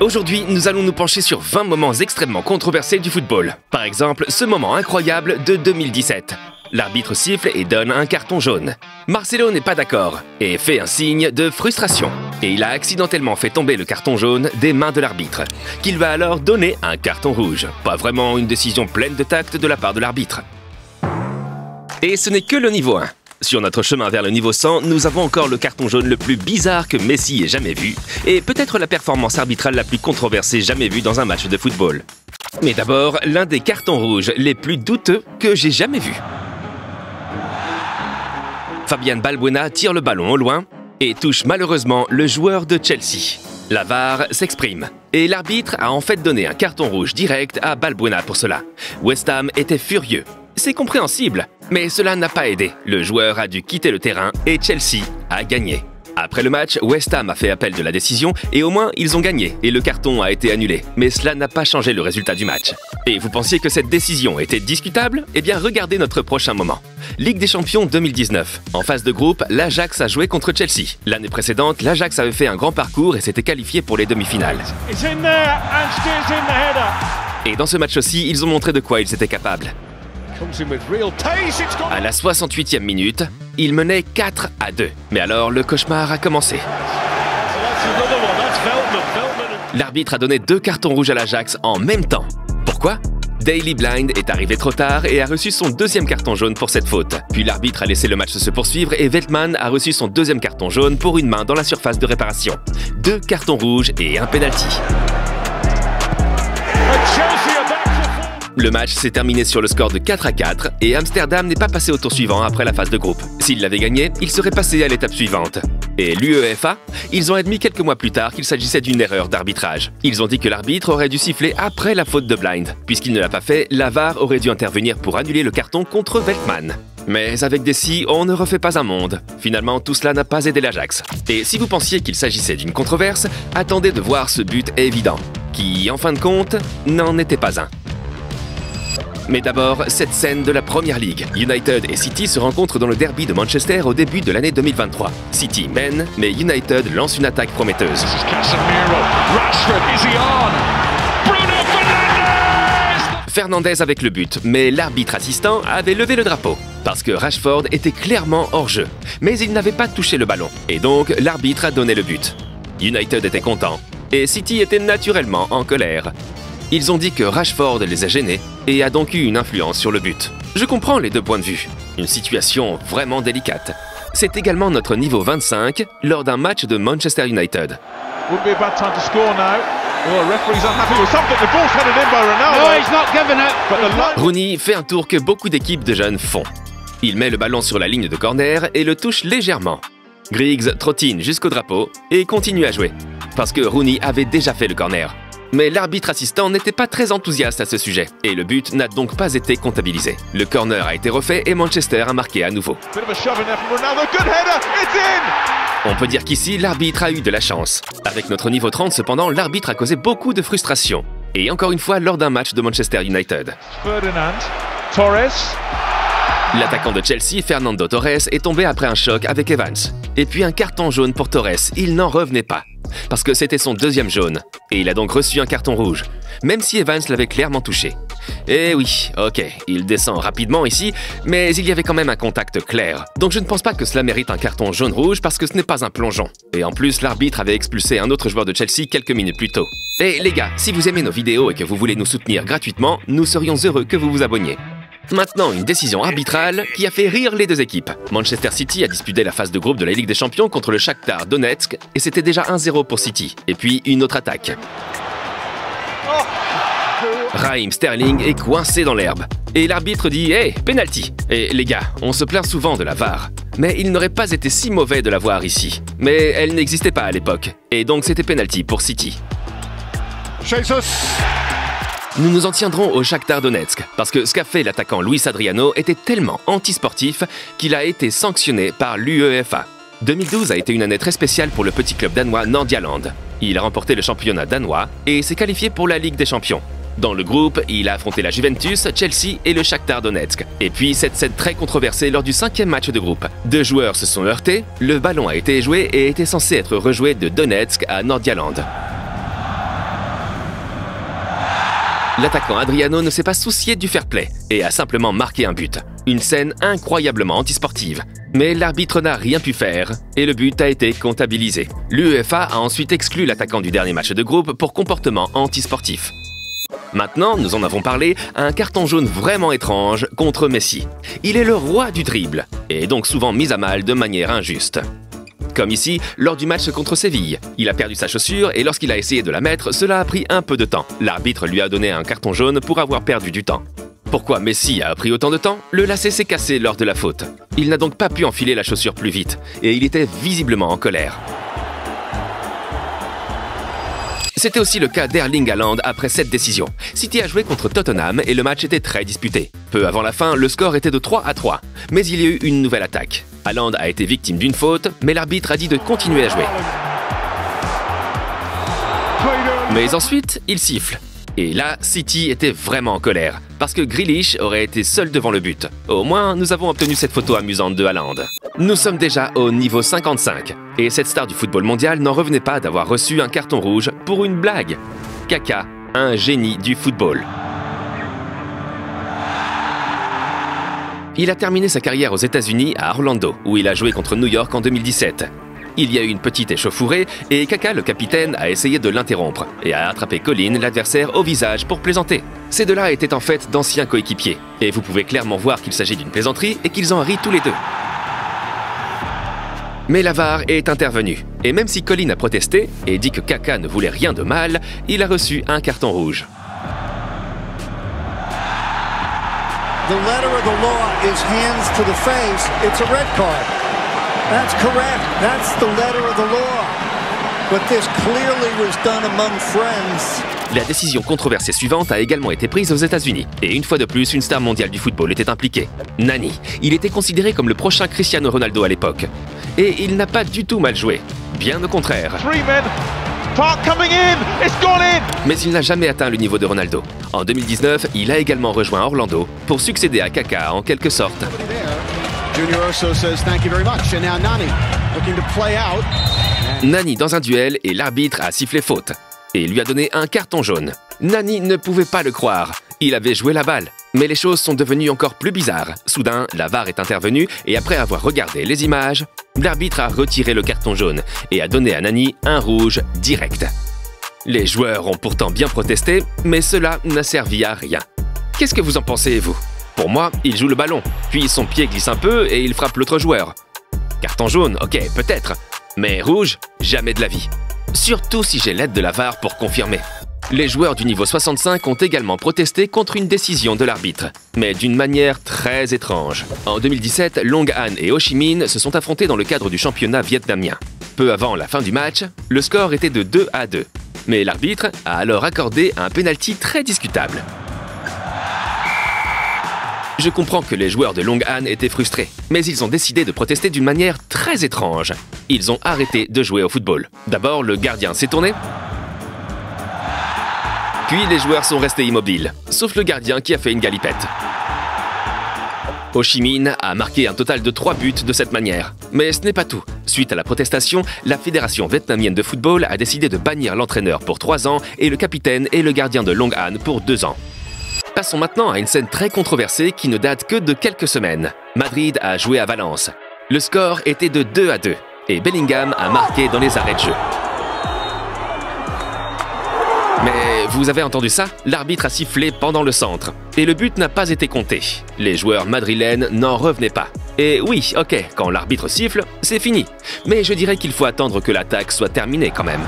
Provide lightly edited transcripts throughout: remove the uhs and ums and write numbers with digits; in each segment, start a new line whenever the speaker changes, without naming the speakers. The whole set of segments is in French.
Aujourd'hui, nous allons nous pencher sur 20 moments extrêmement controversés du football. Par exemple, ce moment incroyable de 2017. L'arbitre siffle et donne un carton jaune. Marcelo n'est pas d'accord et fait un signe de frustration. Et il a accidentellement fait tomber le carton jaune des mains de l'arbitre, qu'il va alors donner un carton rouge. Pas vraiment une décision pleine de tact de la part de l'arbitre. Et ce n'est que le niveau 1. Sur notre chemin vers le niveau 100, nous avons encore le carton jaune le plus bizarre que Messi ait jamais vu, et peut-être la performance arbitrale la plus controversée jamais vue dans un match de football. Mais d'abord, l'un des cartons rouges les plus douteux que j'ai jamais vus. Fabian Balbuena tire le ballon au loin et touche malheureusement le joueur de Chelsea. La VAR s'exprime et l'arbitre a en fait donné un carton rouge direct à Balbuena pour cela. West Ham était furieux. C'est compréhensible, mais cela n'a pas aidé. Le joueur a dû quitter le terrain et Chelsea a gagné. Après le match, West Ham a fait appel de la décision et au moins ils ont gagné et le carton a été annulé. Mais cela n'a pas changé le résultat du match. Et vous pensiez que cette décision était discutable? Eh bien regardez notre prochain moment. Ligue des Champions 2019. En phase de groupe, l'Ajax a joué contre Chelsea. L'année précédente, l'Ajax avait fait un grand parcours et s'était qualifié pour les demi-finales. Et dans ce match aussi, ils ont montré de quoi ils étaient capables. À la 68e minute, il menait 4-2. Mais alors, le cauchemar a commencé. L'arbitre a donné 2 cartons rouges à l'Ajax en même temps. Pourquoi? Daley Blind est arrivé trop tard et a reçu son 2e carton jaune pour cette faute. Puis l'arbitre a laissé le match se poursuivre et Veltman a reçu son 2e carton jaune pour une main dans la surface de réparation. 2 cartons rouges et un penalty. Le match s'est terminé sur le score de 4-4 et Amsterdam n'est pas passé au tour suivant après la phase de groupe. S'il l'avait gagné, il serait passé à l'étape suivante. Et l'UEFA, ils ont admis quelques mois plus tard qu'il s'agissait d'une erreur d'arbitrage. Ils ont dit que l'arbitre aurait dû siffler après la faute de Blind. Puisqu'il ne l'a pas fait, la VAR aurait dû intervenir pour annuler le carton contre Veltman. Mais avec des si, on ne refait pas un monde. Finalement, tout cela n'a pas aidé l'Ajax. Et si vous pensiez qu'il s'agissait d'une controverse, attendez de voir ce but évident, qui, en fin de compte, n'en était pas un. Mais d'abord, cette scène de la Première Ligue. United et City se rencontrent dans le derby de Manchester au début de l'année 2023. City mène, mais United lance une attaque prometteuse. Fernandes avec le but, mais l'arbitre assistant avait levé le drapeau. Parce que Rashford était clairement hors jeu. Mais il n'avait pas touché le ballon. Et donc, l'arbitre a donné le but. United était content. Et City était naturellement en colère. Ils ont dit que Rashford les a gênés et a donc eu une influence sur le but. Je comprends les deux points de vue. Une situation vraiment délicate. C'est également notre niveau 25 lors d'un match de Manchester United. Rooney fait un tour que beaucoup d'équipes de jeunes font. Il met le ballon sur la ligne de corner et le touche légèrement. Griggs trottine jusqu'au drapeau et continue à jouer. Parce que Rooney avait déjà fait le corner. Mais l'arbitre assistant n'était pas très enthousiaste à ce sujet, et le but n'a donc pas été comptabilisé. Le corner a été refait et Manchester a marqué à nouveau. On peut dire qu'ici, l'arbitre a eu de la chance. Avec notre niveau 30, cependant, l'arbitre a causé beaucoup de frustration. Et encore une fois, lors d'un match de Manchester United. L'attaquant de Chelsea, Fernando Torres, est tombé après un choc avec Evans. Et puis un carton jaune pour Torres, il n'en revenait pas. Parce que c'était son 2e jaune, et il a donc reçu un carton rouge, même si Evans l'avait clairement touché. Et oui, ok, il descend rapidement ici, mais il y avait quand même un contact clair. Donc je ne pense pas que cela mérite un carton jaune-rouge parce que ce n'est pas un plongeon. Et en plus, l'arbitre avait expulsé un autre joueur de Chelsea quelques minutes plus tôt. Et les gars, si vous aimez nos vidéos et que vous voulez nous soutenir gratuitement, nous serions heureux que vous vous abonniez. Maintenant, une décision arbitrale qui a fait rire les deux équipes. Manchester City a disputé la phase de groupe de la Ligue des Champions contre le Shakhtar Donetsk et c'était déjà 1-0 pour City. Et puis une autre attaque. Raheem Sterling est coincé dans l'herbe. Et l'arbitre dit « Hey, penalty !» Et les gars, on se plaint souvent de la VAR. Mais il n'aurait pas été si mauvais de la voir ici. Mais elle n'existait pas à l'époque. Et donc c'était penalty pour City. Nous nous en tiendrons au Shakhtar Donetsk, parce que ce qu'a fait l'attaquant Luis Adriano était tellement antisportif qu'il a été sanctionné par l'UEFA. 2012 a été une année très spéciale pour le petit club danois Nordialand. Il a remporté le championnat danois et s'est qualifié pour la Ligue des Champions. Dans le groupe, il a affronté la Juventus, Chelsea et le Shakhtar Donetsk. Et puis cette scène très controversée lors du 5e match de groupe. 2 joueurs se sont heurtés, le ballon a été joué et était censé être rejoué de Donetsk à Nordialand. L'attaquant Adriano ne s'est pas soucié du fair play et a simplement marqué un but. Une scène incroyablement antisportive. Mais l'arbitre n'a rien pu faire et le but a été comptabilisé. L'UEFA a ensuite exclu l'attaquant du dernier match de groupe pour comportement antisportif. Maintenant, nous en avons parlé, un carton jaune vraiment étrange contre Messi. Il est le roi du dribble et est donc souvent mis à mal de manière injuste. Comme ici, lors du match contre Séville. Il a perdu sa chaussure et lorsqu'il a essayé de la mettre, cela a pris un peu de temps. L'arbitre lui a donné un carton jaune pour avoir perdu du temps. Pourquoi Messi a pris autant de temps? Le lacet s'est cassé lors de la faute. Il n'a donc pas pu enfiler la chaussure plus vite et il était visiblement en colère. C'était aussi le cas d'Erling Haaland après cette décision. City a joué contre Tottenham et le match était très disputé. Peu avant la fin, le score était de 3-3. Mais il y a eu une nouvelle attaque. Haaland a été victime d'une faute, mais l'arbitre a dit de continuer à jouer. Mais ensuite, il siffle. Et là, City était vraiment en colère, parce que Grealish aurait été seul devant le but. Au moins, nous avons obtenu cette photo amusante de Haaland. Nous sommes déjà au niveau 55, et cette star du football mondial n'en revenait pas d'avoir reçu un carton rouge pour une blague. Kaka, un génie du football. Il a terminé sa carrière aux États-Unis à Orlando, où il a joué contre New York en 2017. Il y a eu une petite échauffourée et Kaka, le capitaine, a essayé de l'interrompre et a attrapé Colin, l'adversaire, au visage pour plaisanter. Ces deux-là étaient en fait d'anciens coéquipiers et vous pouvez clairement voir qu'il s'agit d'une plaisanterie et qu'ils en rient tous les deux. Mais la VAR est intervenue et même si Colin a protesté et dit que Kaka ne voulait rien de mal, il a reçu un carton rouge.
The letter of the law is hands to the face. It's a red card. That's correct. That's the letter of the law. But this clearly was done among friends.
La décision controversée suivante a également été prise aux États-Unis. Et une fois de plus, une star mondiale du football était impliquée. Nani. Il était considéré comme le prochain Cristiano Ronaldo à l'époque. Et il n'a pas du tout mal joué. Bien au contraire. Mais il n'a jamais atteint le niveau de Ronaldo. En 2019, il a également rejoint Orlando pour succéder à Kaka en quelque sorte. Nani dans un duel et l'arbitre a sifflé faute et lui a donné un carton jaune. Nani ne pouvait pas le croire. Il avait joué la balle. Mais les choses sont devenues encore plus bizarres. Soudain, la VAR est intervenue et après avoir regardé les images, l'arbitre a retiré le carton jaune et a donné à Nani un rouge direct. Les joueurs ont pourtant bien protesté, mais cela n'a servi à rien. Qu'est-ce que vous en pensez, vous? Pour moi, il joue le ballon, puis son pied glisse un peu et il frappe l'autre joueur. Carton jaune, ok, peut-être. Mais rouge, jamais de la vie. Surtout si j'ai l'aide de la VAR pour confirmer. Les joueurs du niveau 65 ont également protesté contre une décision de l'arbitre, mais d'une manière très étrange. En 2017, Long Han et Ho Chi Minh se sont affrontés dans le cadre du championnat vietnamien. Peu avant la fin du match, le score était de 2-2. Mais l'arbitre a alors accordé un pénalty très discutable. Je comprends que les joueurs de Long Han étaient frustrés, mais ils ont décidé de protester d'une manière très étrange. Ils ont arrêté de jouer au football. D'abord, le gardien s'est tourné. Puis les joueurs sont restés immobiles, sauf le gardien qui a fait une galipette. Ho Chi Minh a marqué un total de 3 buts de cette manière. Mais ce n'est pas tout. Suite à la protestation, la Fédération vietnamienne de football a décidé de bannir l'entraîneur pour 3 ans et le capitaine et le gardien de Long Han pour 2 ans. Passons maintenant à une scène très controversée qui ne date que de quelques semaines. Madrid a joué à Valence. Le score était de 2-2 et Bellingham a marqué dans les arrêts de jeu. Mais vous avez entendu ça? L'arbitre a sifflé pendant le centre. Et le but n'a pas été compté. Les joueurs madrilènes n'en revenaient pas. Et oui, ok, quand l'arbitre siffle, c'est fini. Mais je dirais qu'il faut attendre que l'attaque soit terminée quand même.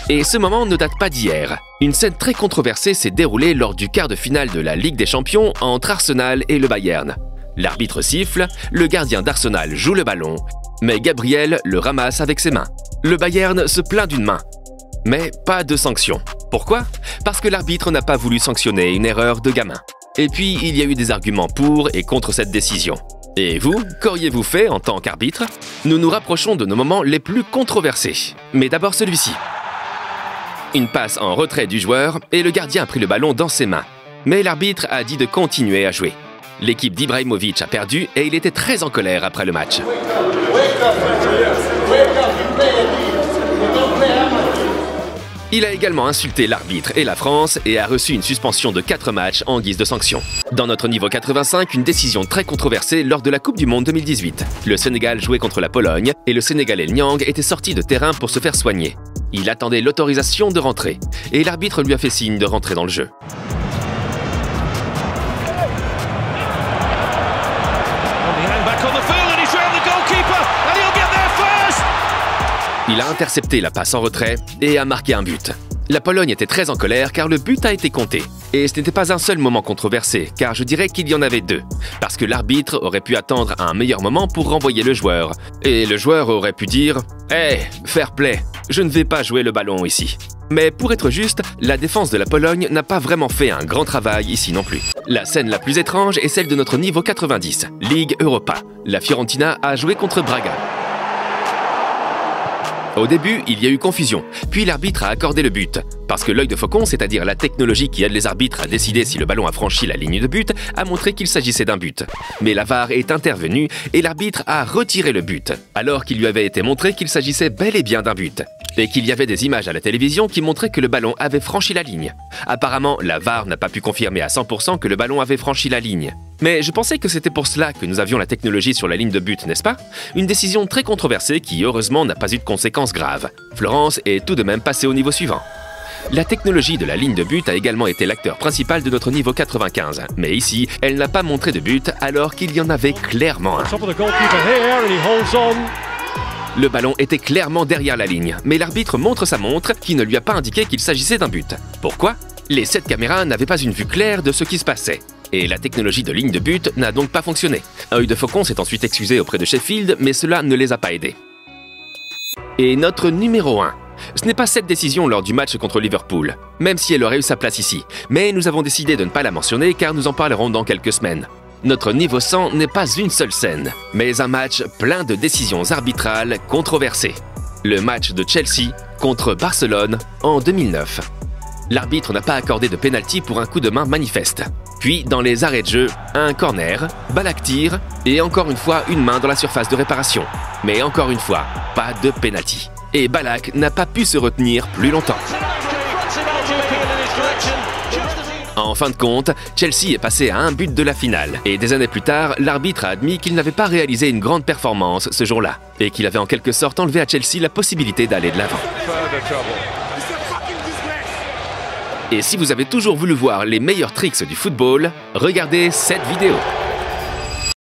Et ce moment ne date pas d'hier. Une scène très controversée s'est déroulée lors du quart de finale de la Ligue des Champions entre Arsenal et le Bayern. L'arbitre siffle, le gardien d'Arsenal joue le ballon, mais Gabriel le ramasse avec ses mains. Le Bayern se plaint d'une main, mais pas de sanction. Pourquoi? Parce que l'arbitre n'a pas voulu sanctionner une erreur de gamin. Et puis, il y a eu des arguments pour et contre cette décision. Et vous, qu'auriez-vous fait en tant qu'arbitre? Nous nous rapprochons de nos moments les plus controversés. Mais d'abord celui-ci. Une passe en retrait du joueur et le gardien a pris le ballon dans ses mains. Mais l'arbitre a dit de continuer à jouer. L'équipe d'Ibrahimovic a perdu et il était très en colère après le match. Il a également insulté l'arbitre et la France et a reçu une suspension de 4 matchs en guise de sanction. Dans notre niveau 85, une décision très controversée lors de la Coupe du Monde 2018. Le Sénégal jouait contre la Pologne et le Sénégalais Niang était sorti de terrain pour se faire soigner. Il attendait l'autorisation de rentrer et l'arbitre lui a fait signe de rentrer dans le jeu. Il a intercepté la passe en retrait et a marqué un but. La Pologne était très en colère car le but a été compté. Et ce n'était pas un seul moment controversé, car je dirais qu'il y en avait 2. Parce que l'arbitre aurait pu attendre un meilleur moment pour renvoyer le joueur. Et le joueur aurait pu dire « Hey, fair play, je ne vais pas jouer le ballon ici ». Mais pour être juste, la défense de la Pologne n'a pas vraiment fait un grand travail ici non plus. La scène la plus étrange est celle de notre niveau 90, Ligue Europa. La Fiorentina a joué contre Braga. Au début, il y a eu confusion, puis l'arbitre a accordé le but. Parce que l'œil de faucon, c'est-à-dire la technologie qui aide les arbitres à décider si le ballon a franchi la ligne de but, a montré qu'il s'agissait d'un but. Mais la VAR est intervenue et l'arbitre a retiré le but, alors qu'il lui avait été montré qu'il s'agissait bel et bien d'un but. Et qu'il y avait des images à la télévision qui montraient que le ballon avait franchi la ligne. Apparemment, la VAR n'a pas pu confirmer à 100% que le ballon avait franchi la ligne. Mais je pensais que c'était pour cela que nous avions la technologie sur la ligne de but, n'est-ce pas? Une décision très controversée qui, heureusement, n'a pas eu de conséquences graves. Florence est tout de même passée au niveau suivant. La technologie de la ligne de but a également été l'acteur principal de notre niveau 95. Mais ici, elle n'a pas montré de but alors qu'il y en avait clairement un. Le ballon était clairement derrière la ligne, mais l'arbitre montre sa montre qui ne lui a pas indiqué qu'il s'agissait d'un but. Pourquoi? Les 7 caméras n'avaient pas une vue claire de ce qui se passait. Et la technologie de ligne de but n'a donc pas fonctionné. Œil de Faucon s'est ensuite excusé auprès de Sheffield, mais cela ne les a pas aidés. Et notre numéro 1. Ce n'est pas cette décision lors du match contre Liverpool, même si elle aurait eu sa place ici. Mais nous avons décidé de ne pas la mentionner car nous en parlerons dans quelques semaines. Notre niveau 100 n'est pas une seule scène, mais un match plein de décisions arbitrales controversées. Le match de Chelsea contre Barcelone en 2009. L'arbitre n'a pas accordé de pénalty pour un coup de main manifeste. Puis, dans les arrêts de jeu, un corner, Ballack tire et encore une fois une main dans la surface de réparation. Mais encore une fois, pas de pénalty. Et Ballack n'a pas pu se retenir plus longtemps. En fin de compte, Chelsea est passé à un but de la finale. Et des années plus tard, l'arbitre a admis qu'il n'avait pas réalisé une grande performance ce jour-là. Et qu'il avait en quelque sorte enlevé à Chelsea la possibilité d'aller de l'avant. Et si vous avez toujours voulu voir les meilleurs tricks du football, regardez cette vidéo.